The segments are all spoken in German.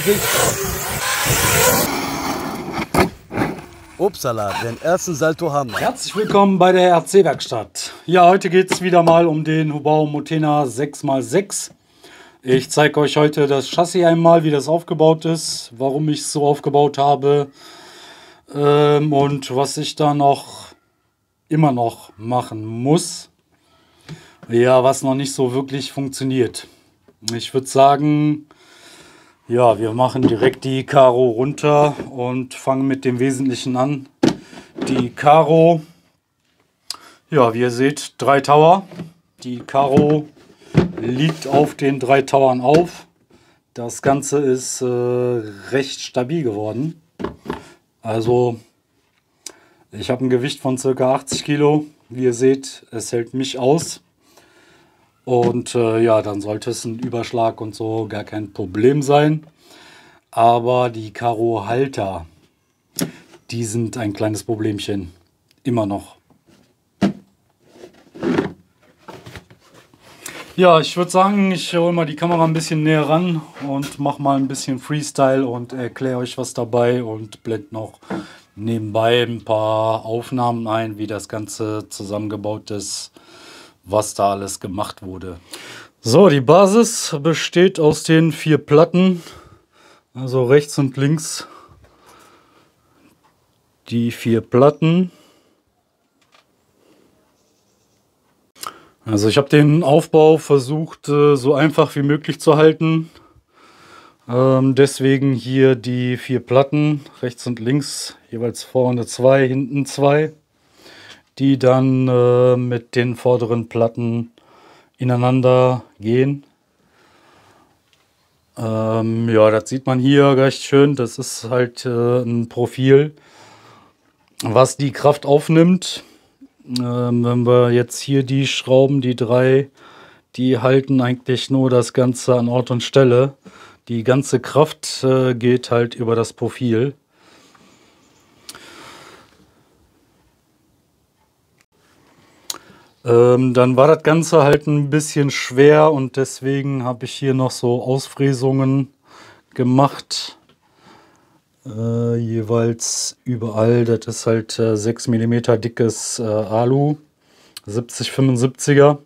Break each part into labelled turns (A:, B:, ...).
A: sich. Upsala, den ersten Salto haben wir.
B: Herzlich willkommen bei der RC-Werkstatt. Ja, heute geht es wieder mal um den Hubau Motena 6x6. Ich zeige euch heute das Chassis einmal, wie das aufgebaut ist, warum ich es so aufgebaut habe und was ich da immer noch machen muss. Ja, was noch nicht so wirklich funktioniert. Ich würde sagen, ja, wir machen direkt die Karo runter und fangen mit dem Wesentlichen an. Die Karo, ja, wie ihr seht, 3 Tower. Die Karo liegt auf den 3 Towern auf. Das Ganze ist recht stabil geworden. Also, ich habe ein Gewicht von ca. 80 Kilo. Wie ihr seht, es hält mich aus. Und ja, dann sollte es ein Überschlag und so gar kein Problem sein. Aber die Karo-Halter, die sind ein kleines Problemchen. Immer noch. Ja, ich würde sagen, ich hole mal die Kamera ein bisschen näher ran und mache mal ein bisschen Freestyle und erkläre euch was dabei und blende noch nebenbei ein paar Aufnahmen ein, wie das Ganze zusammengebaut ist, was da alles gemacht wurde. So, die Basis besteht aus den 4 Platten, also rechts und links die 4 Platten. Also ich habe den Aufbau versucht, so einfach wie möglich zu halten. Deswegen hier die 4 Platten, rechts und links, jeweils vorne 2, hinten 2, die dann mit den vorderen Platten ineinander gehen. Ja, das sieht man hier recht schön. Das ist halt ein Profil, was die Kraft aufnimmt. Wenn wir jetzt hier die Schrauben, die 3, die halten eigentlich nur das Ganze an Ort und Stelle. Die ganze Kraft geht halt über das Profil. Dann war das Ganze halt ein bisschen schwer und deswegen habe ich hier noch so Ausfräsungen gemacht. Jeweils überall, das ist halt 6 mm dickes Alu, 70-75er.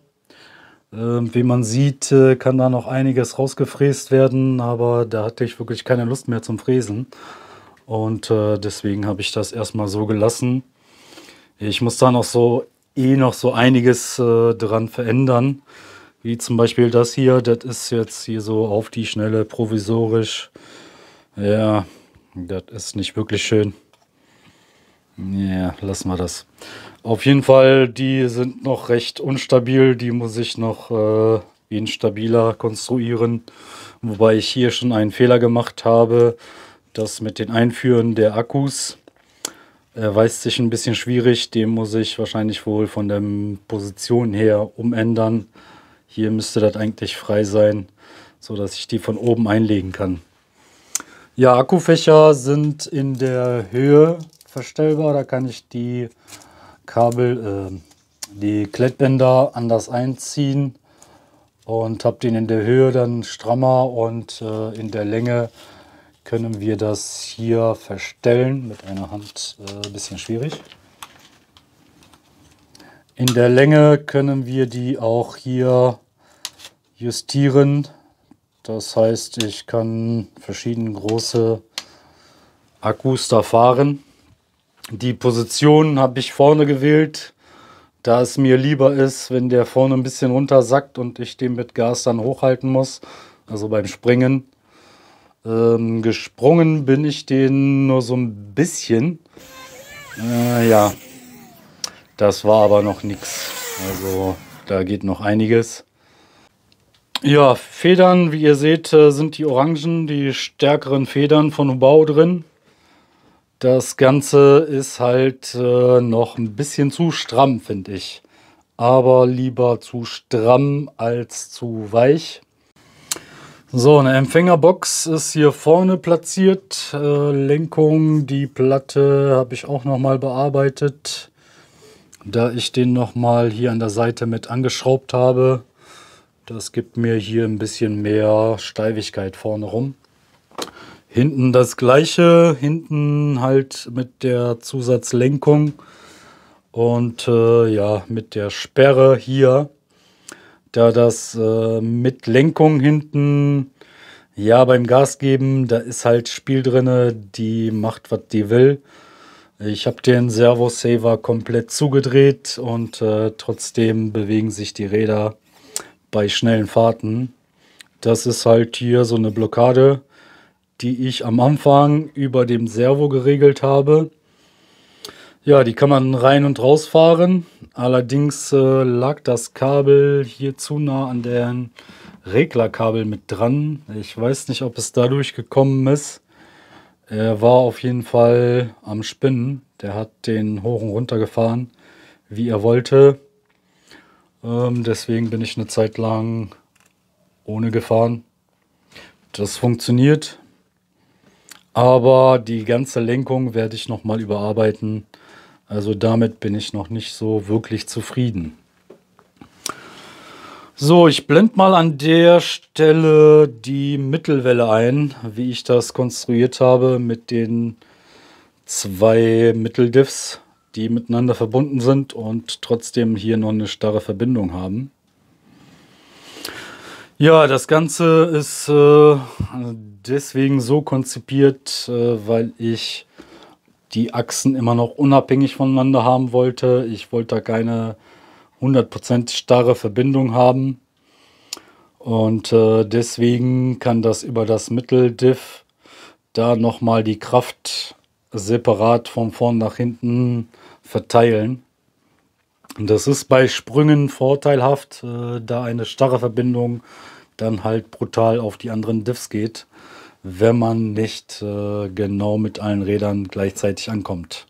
B: Wie man sieht, kann da noch einiges rausgefräst werden, aber da hatte ich wirklich keine Lust mehr zum Fräsen. Und deswegen habe ich das erstmal so gelassen. Ich muss da noch so einiges dran verändern. Wie zum Beispiel das hier, das ist jetzt hier so auf die Schnelle provisorisch. Ja, das ist nicht wirklich schön. Ja, lassen wir das. Auf jeden Fall, die sind noch recht unstabil. Die muss ich noch instabiler konstruieren. Wobei ich hier schon einen Fehler gemacht habe. Das mit den Einführen der Akkus erweist sich ein bisschen schwierig. Den muss ich wahrscheinlich wohl von der Position her umändern. Hier müsste das eigentlich frei sein, sodass ich die von oben einlegen kann. Ja, Akkufächer sind in der Höhe verstellbar. Da kann ich die Kabel, die Klettbänder anders einziehen und habe den in der Höhe dann strammer und in der Länge können wir das hier verstellen. Mit einer Hand ein bisschen schwierig. In der Länge können wir die auch hier justieren. Das heißt, ich kann verschiedene große Akkus da fahren. Die Position habe ich vorne gewählt, da es mir lieber ist, wenn der vorne ein bisschen runter sackt und ich den mit Gas dann hochhalten muss, also beim Springen. Gesprungen bin ich den nur so ein bisschen. Ja, das war aber noch nichts. Also da geht noch einiges. Ja, Federn, wie ihr seht, sind die orangen, die stärkeren Federn von Hubau drin. Das Ganze ist halt noch ein bisschen zu stramm, finde ich. Aber lieber zu stramm als zu weich. So, eine Empfängerbox ist hier vorne platziert. Lenkung, die Platte habe ich auch nochmal bearbeitet, da ich den nochmal hier an der Seite mit angeschraubt habe. Das gibt mir hier ein bisschen mehr Steifigkeit vorne rum. Hinten das gleiche, hinten halt mit der Zusatzlenkung und ja, mit der Sperre hier, da das mit Lenkung hinten, ja, beim Gas geben, da ist halt Spiel drinne, die macht, was die will. Ich habe den Servo-Saver komplett zugedreht und trotzdem bewegen sich die Räder bei schnellen Fahrten. Das ist halt hier so eine Blockade, die ich am Anfang über dem Servo geregelt habe. Ja, die kann man rein und raus fahren. Allerdings lag das Kabel hier zu nah an den Reglerkabel mit dran. Ich weiß nicht, ob es dadurch gekommen ist. Er war auf jeden Fall am Spinnen. Der hat den hoch und runter gefahren, wie er wollte. Deswegen bin ich eine Zeit lang ohne gefahren. Das funktioniert. Aber die ganze Lenkung werde ich nochmal überarbeiten. Also damit bin ich noch nicht so wirklich zufrieden. So, ich blende mal an der Stelle die Mittelwelle ein, wie ich das konstruiert habe mit den zwei Mitteldiffs, die miteinander verbunden sind und trotzdem hier noch eine starre Verbindung haben. Ja, das Ganze ist deswegen so konzipiert, weil ich die Achsen immer noch unabhängig voneinander haben wollte. Ich wollte da keine 100% starre Verbindung haben. Und deswegen kann das über das Mitteldiff da nochmal die Kraft separat von vorn nach hinten verteilen. Das ist bei Sprüngen vorteilhaft, da eine starre Verbindung dann halt brutal auf die anderen Diffs geht, wenn man nicht genau mit allen Rädern gleichzeitig ankommt.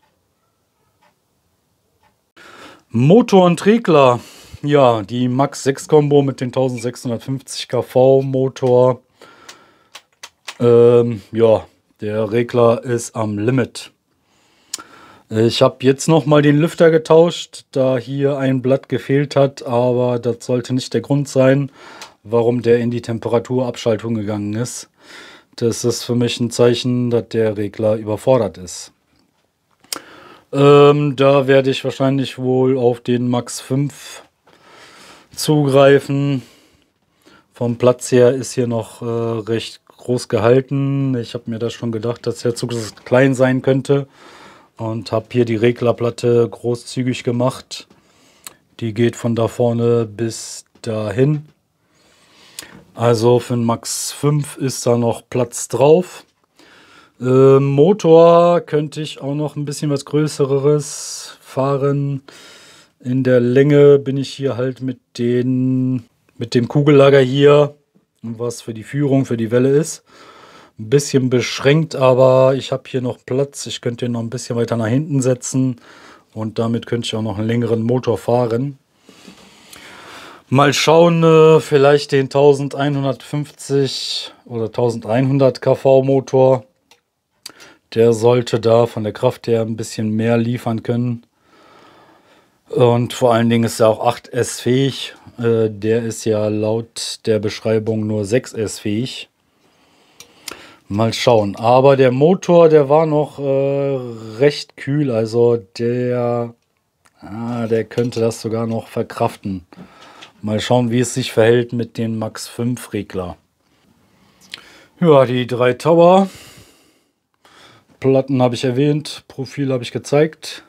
B: Motor und Regler. Ja, die Max 6 Combo mit den 1650 kV Motor. Ja, der Regler ist am Limit. Ich habe jetzt nochmal den Lüfter getauscht, da hier ein Blatt gefehlt hat, aber das sollte nicht der Grund sein, warum der in die Temperaturabschaltung gegangen ist. Das ist für mich ein Zeichen, dass der Regler überfordert ist. Da werde ich wahrscheinlich wohl auf den Max 5 zugreifen. Vom Platz her ist hier noch recht groß gehalten. Ich habe mir das schon gedacht, dass der Zug klein sein könnte. Und habe hier die Reglerplatte großzügig gemacht. Die geht von da vorne bis dahin. Also für den Max 5 ist da noch Platz drauf. Motor könnte ich auch noch ein bisschen was Größeres fahren. In der Länge bin ich hier halt mit dem Kugellager hier, was für die Führung, für die Welle ist, ein bisschen beschränkt, aber ich habe hier noch Platz. Ich könnte ihn noch ein bisschen weiter nach hinten setzen und damit könnte ich auch noch einen längeren Motor fahren. Mal schauen, vielleicht den 1150 oder 1100 kV Motor. Der sollte da von der Kraft her ein bisschen mehr liefern können. Und vor allen Dingen ist er auch 8S fähig. Der ist ja laut der Beschreibung nur 6S fähig. Mal schauen. Aber der Motor, der war noch recht kühl. Also der könnte das sogar noch verkraften. Mal schauen, wie es sich verhält mit dem Max 5 Regler. Ja, die 3 Tower. Platten habe ich erwähnt. Profil habe ich gezeigt.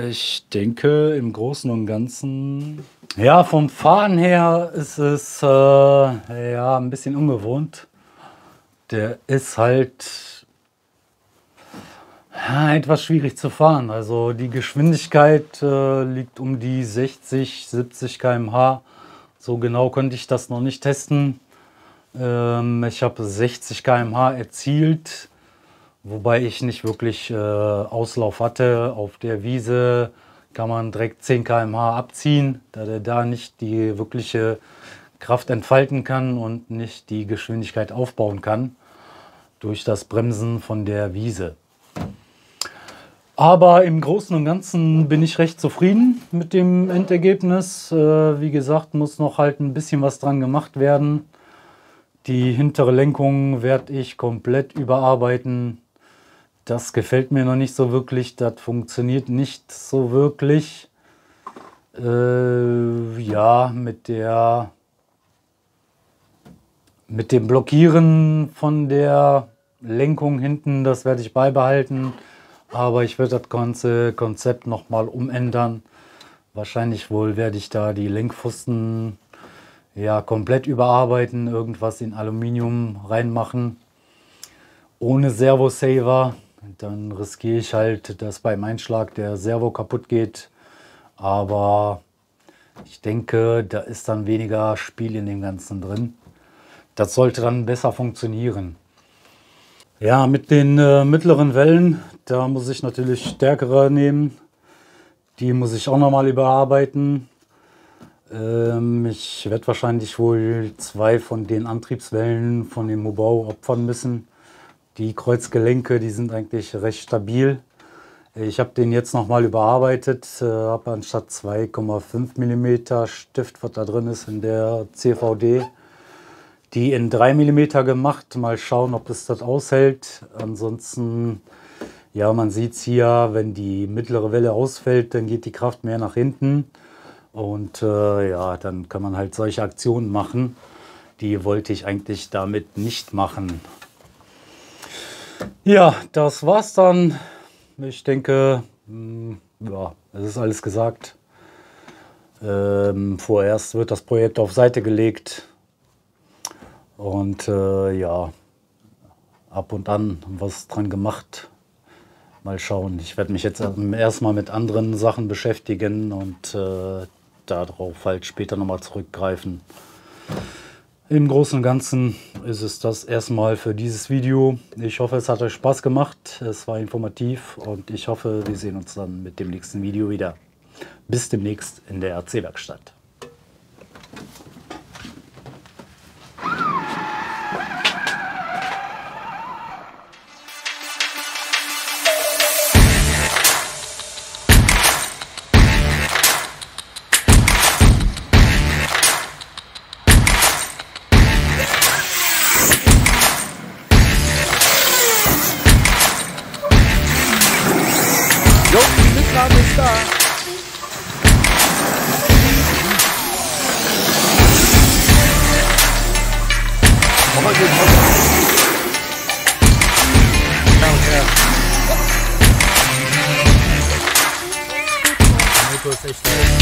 B: Ich denke im Großen und Ganzen, ja, vom Fahren her ist es ja ein bisschen ungewohnt. Der ist halt etwas schwierig zu fahren. Also die Geschwindigkeit liegt um die 60, 70 km/h. So genau konnte ich das noch nicht testen. Ich habe 60 km/h erzielt. Wobei ich nicht wirklich Auslauf hatte. Auf der Wiese kann man direkt 10 km/h abziehen, da der da nicht die wirkliche Kraft entfalten kann und nicht die Geschwindigkeit aufbauen kann durch das Bremsen von der Wiese. Aber im Großen und Ganzen bin ich recht zufrieden mit dem Endergebnis. Wie gesagt, muss noch halt ein bisschen was dran gemacht werden. Die hintere Lenkung werde ich komplett überarbeiten. Das gefällt mir noch nicht so wirklich. Das funktioniert nicht so wirklich. Ja, mit dem Blockieren von der Lenkung hinten, das werde ich beibehalten. Aber ich werde das ganze Konzept nochmal umändern. Wahrscheinlich wohl werde ich da die Lenkpfosten ja komplett überarbeiten, irgendwas in Aluminium reinmachen. Ohne Servo-Saver. Dann riskiere ich halt, dass beim Einschlag der Servo kaputt geht. Aber ich denke, da ist dann weniger Spiel in dem Ganzen drin. Das sollte dann besser funktionieren. Ja, mit den mittleren Wellen, da muss ich natürlich stärkere nehmen. Die muss ich auch nochmal überarbeiten. Ich werde wahrscheinlich wohl 2 von den Antriebswellen von dem Mobau opfern müssen. Die Kreuzgelenke, die sind eigentlich recht stabil. Ich habe den jetzt nochmal überarbeitet, habe anstatt 2,5 mm Stift, was da drin ist in der CVD, die in 3 mm gemacht. Mal schauen, ob es das aushält. Ansonsten, ja, man sieht es hier, wenn die mittlere Welle ausfällt, dann geht die Kraft mehr nach hinten. Und ja, dann kann man halt solche Aktionen machen. Die wollte ich eigentlich damit nicht machen. Ja, das war's dann. Ich denke, ja, es ist alles gesagt. Vorerst wird das Projekt auf Seite gelegt. Und ja, ab und an was dran gemacht. Mal schauen. Ich werde mich jetzt erstmal mit anderen Sachen beschäftigen und darauf halt später nochmal zurückgreifen. Im Großen und Ganzen ist es das erstmal für dieses Video. Ich hoffe, es hat euch Spaß gemacht. Es war informativ und ich hoffe, wir sehen uns dann mit dem nächsten Video wieder. Bis demnächst in der RC-Werkstatt.
A: Jo, die Mitnahme ist da. Auto ist echt